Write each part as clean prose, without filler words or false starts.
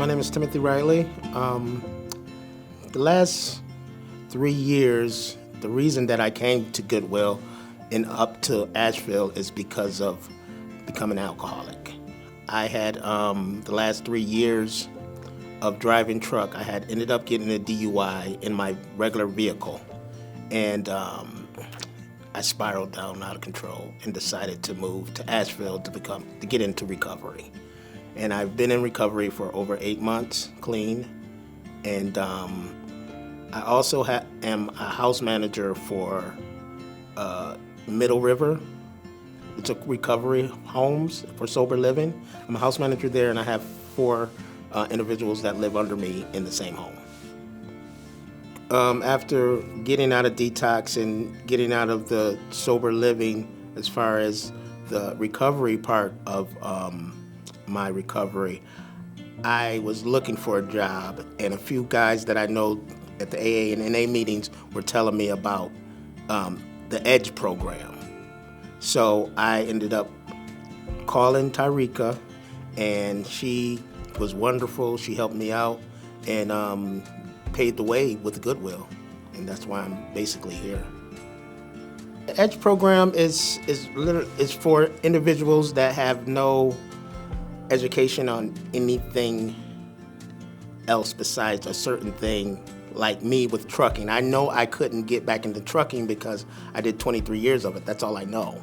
My name is Timothy Riley. The last 3 years, the reason that I came to Goodwill and up to Asheville is because of becoming an alcoholic. I had the last 3 years of driving truck, I had ended up getting a DUI in my regular vehicle. And I spiraled down out of control and decided to move to Asheville to get into recovery. And I've been in recovery for over 8 months, clean. And I also am a house manager for Middle River. It's a recovery homes for sober living. I'm a house manager there, and I have 4 individuals that live under me in the same home. After getting out of detox and getting out of the sober living, as far as the recovery part of my recovery, I was looking for a job, and a few guys that I know at the AA and NA meetings were telling me about the EDGE program. So I ended up calling Tyrika, and she was wonderful. She helped me out and paid the way with Goodwill, and that's why I'm basically here. The EDGE program is for individuals that have no education on anything else besides a certain thing, like me with trucking. I know I couldn't get back into trucking because I did 23 years of it. That's all I know.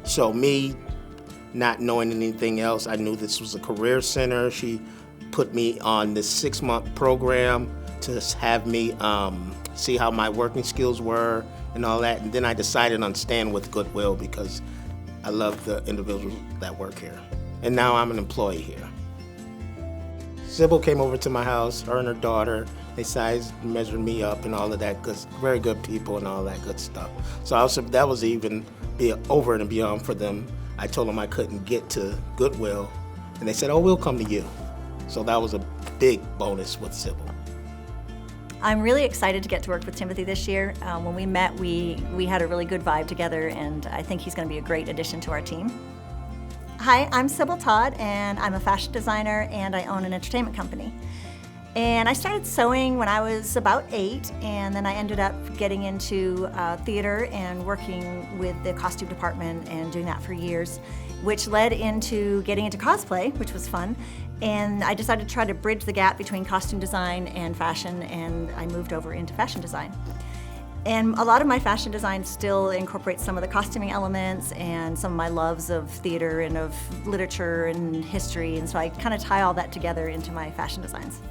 So me not knowing anything else, I knew this was a career center. She put me on this 6-month program to have me see how my working skills were and all that. And then I decided on staying with Goodwill because I love the individuals that work here. And now I'm an employee here. Sybil came over to my house, her and her daughter. They sized, measured me up and all of that, because very good people and all that good stuff. So that was even over and beyond for them. I told them I couldn't get to Goodwill, and they said, "Oh, we'll come to you." So that was a big bonus with Sybil. I'm really excited to get to work with Timothy this year. When we met, we had a really good vibe together, and I think he's going to be a great addition to our team. Hi, I'm Sybil Todd, and I'm a fashion designer, and I own an entertainment company. And I started sewing when I was about 8, and then I ended up getting into theater and working with the costume department and doing that for years, which led into getting into cosplay, which was fun. And I decided to try to bridge the gap between costume design and fashion, and I moved over into fashion design. And a lot of my fashion design still incorporates some of the costuming elements and some of my loves of theater and of literature and history, and so I kind of tie all that together into my fashion designs.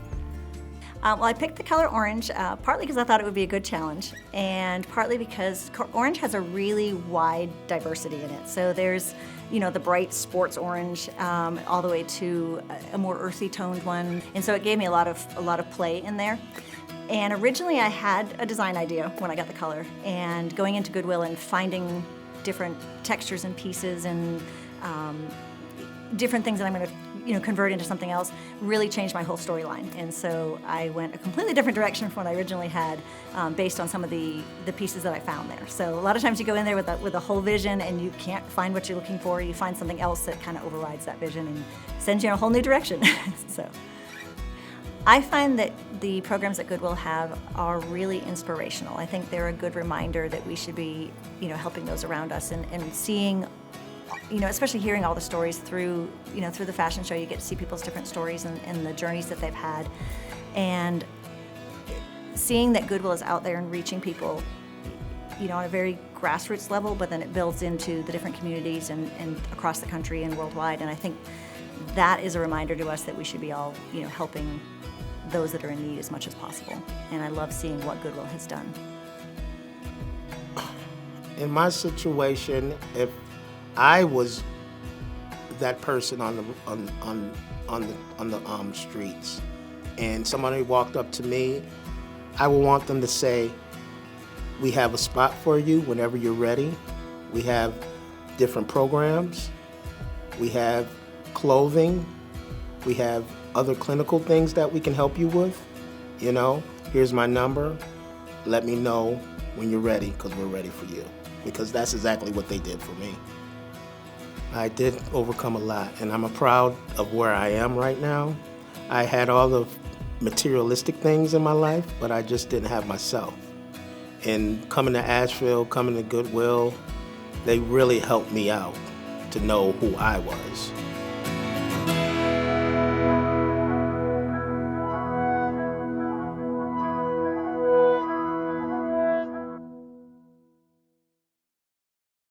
Well, I picked the color orange partly because I thought it would be a good challenge, and partly because orange has a really wide diversity in it. So there's, the bright sports orange all the way to a more earthy toned one, and so it gave me a lot of play in there. And originally I had a design idea when I got the color, and going into Goodwill and finding different textures and pieces and different things that I'm going to convert into something else really changed my whole storyline. And so I went a completely different direction from what I originally had based on some of the pieces that I found there. So a lot of times you go in there with a whole vision and you can't find what you're looking for. You find something else that kind of overrides that vision and sends you in a whole new direction. So I find that the programs that Goodwill have are really inspirational. I think they're a good reminder that we should be, helping those around us and seeing, especially hearing all the stories through the fashion show. You get to see people's different stories and the journeys that they've had, and seeing that Goodwill is out there and reaching people, on a very grassroots level, but then it builds into the different communities and across the country and worldwide. And I think that is a reminder to us that we should be all, helping those that are in need as much as possible. And I love seeing what Goodwill has done. In my situation, if I was that person on the streets, and somebody walked up to me, I would want them to say, "We have a spot for you whenever you're ready. We have different programs. We have clothing. We have other clinical things that we can help you with. Here's my number. Let me know when you're ready, because we're ready for you." Because that's exactly what they did for me. I did overcome a lot, and I'm proud of where I am right now. I had all the materialistic things in my life, but I just didn't have myself. And coming to Asheville, coming to Goodwill, they really helped me out to know who I was.